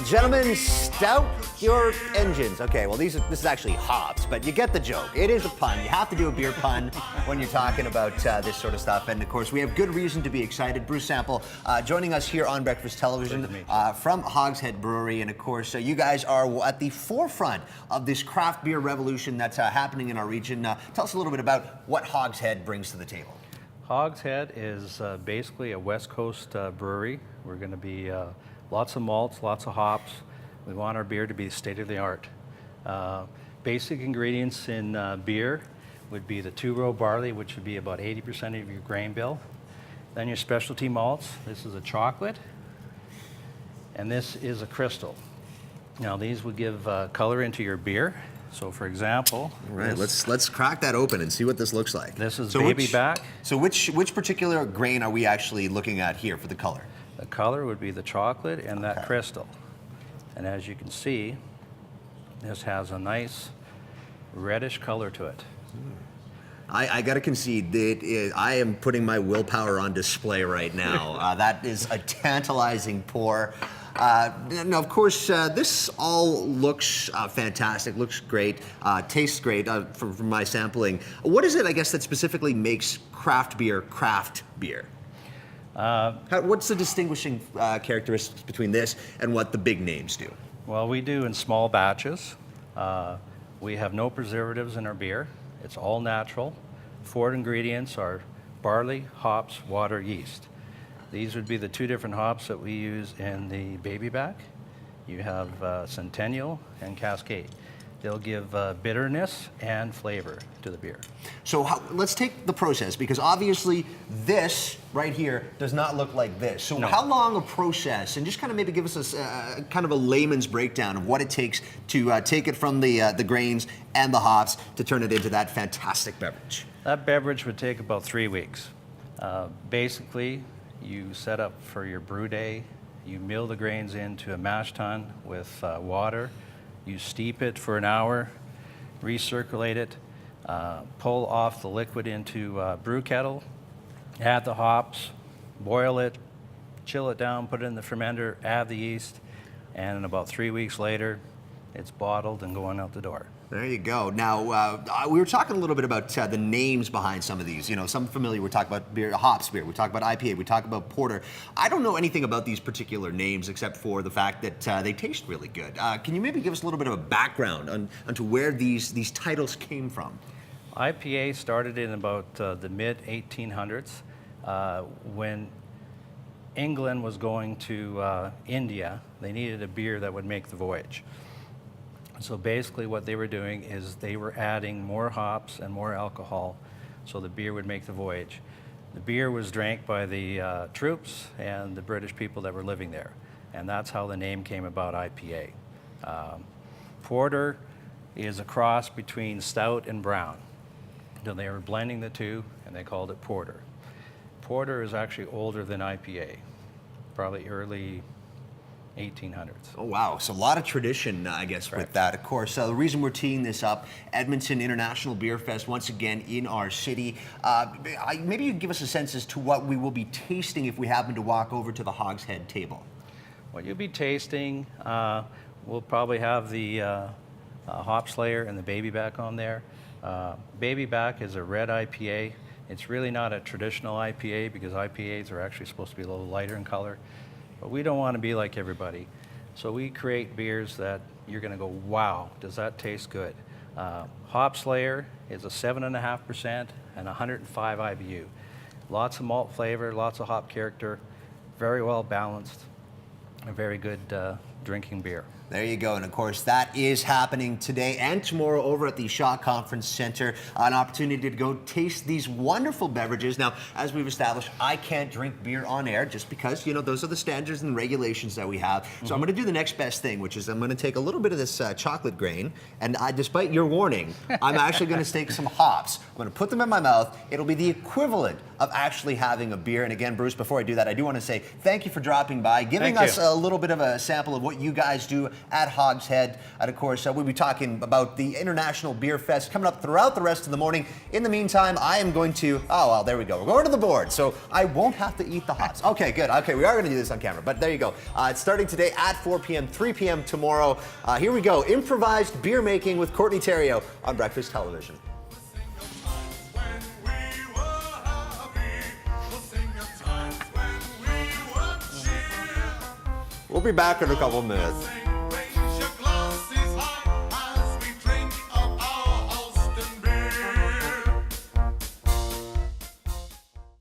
Gentlemen, stout your engines. Okay, well, this is actually hops, but you get the joke. It is a pun. You have to do a beer pun when you're talking about this sort of stuff. And of course, we have good reason to be excited. Bruce Sample joining us here on Breakfast Television from Hogshead Brewery. And of course, you guys are at the forefront of this craft beer revolution that's happening in our region. Tell us a little bit about what Hogshead brings to the table. Hogshead is basically a West Coast brewery. We're going to be lots of malts, lots of hops. We want our beer to be state-of-the-art. Basic ingredients in beer would be the two-row barley, which would be about 80% of your grain bill. Then your specialty malts. This is a chocolate, and this is a crystal. Now these would give color into your beer. So for example, all right, let's crack that open and see what this looks like. This is baby back. So which particular grain are we actually looking at here for the color? The color would be the chocolate and that crystal. And as you can see, this has a nice reddish color to it. I got to concede that I am putting my willpower on display right now. That is a tantalizing pour. Now, of course, this all looks fantastic, looks great, tastes great from my sampling. What is it, I guess, that specifically makes craft beer craft beer? What's the distinguishing characteristics between this and what the big names do? Well, we do in small batches. We have no preservatives in our beer. It's all natural. 4 ingredients are barley, hops, water, yeast. These would be the 2 different hops that we use in the baby back. You have Centennial and Cascade. They'll give bitterness and flavor to the beer. So let's take the process, because obviously this right here does not look like this. So how long a process, and just kind of maybe give us a kind of a layman's breakdown of what it takes to take it from the grains and the hops to turn it into that fantastic beverage. That beverage would take about 3 weeks. Basically, you set up for your brew day, you mill the grains into a mash tun with water, you steep it for an hour, recirculate it, pull off the liquid into a brew kettle, add the hops, boil it, chill it down, put it in the fermenter, add the yeast, and in about 3 weeks later, it's bottled and going out the door. There you go. Now, we were talking a little bit about the names behind some of these. You know, some familiar, we talk about beer, hops beer, we talk about IPA, we talk about porter. I don't know anything about these particular names except for the fact that they taste really good. Can you maybe give us a little bit of a background onto where these titles came from? IPA started in about the mid-1800s when England was going to India. They needed a beer that would make the voyage. So basically what they were doing is they were adding more hops and more alcohol so the beer would make the voyage. The beer was drank by the troops and the British people that were living there, and that's how the name came about, IPA. Porter is a cross between stout and brown. So they were blending the two and they called it porter. Porter is actually older than IPA, probably early 1800s. Oh, wow. So a lot of tradition, I guess, with that. Of course, the reason we're teeing this up, Edmonton International Beerfest, once again in our city. Maybe you could give us a sense as to what we will be tasting if we happen to walk over to the Hogshead table. What you'll be tasting, we'll probably have the Hop Slayer and the Baby Back on there. Baby Back is a red IPA. It's really not a traditional IPA because IPAs are actually supposed to be a little lighter in color. But we don't want to be like everybody. So we create beers that you're going to go, wow, does that taste good? Hop Slayer is a 7.5% and 105 IBU. Lots of malt flavor, lots of hop character, very well balanced, a very good drinking beer. There you go. And of course, that is happening today and tomorrow over at the Shaw Conference Center. An opportunity to go taste these wonderful beverages. Now, as we've established, I can't drink beer on air just because, you know, those are the standards and regulations that we have. So I'm going to do the next best thing, which is I'm going to take a little bit of this chocolate grain. And despite your warning, I'm actually going to take some hops. I'm going to put them in my mouth. It'll be the equivalent of actually having a beer. And again, Bruce, before I do that, I do want to say thank you for dropping by, giving us a little bit of a sample of what what you guys do at Hogshead. And of course, we'll be talking about the International Beer Fest coming up throughout the rest of the morning. In the meantime, I am going to, oh, well, there we go. We're going to the board, so I won't have to eat the hops. Okay, good. Okay, we are going to do this on camera, but there you go. It's starting today at 4 p.m., 3 p.m. tomorrow. Here we go. Improvised beer making with Courtney Theriault on Breakfast Television. We'll be back in a couple minutes.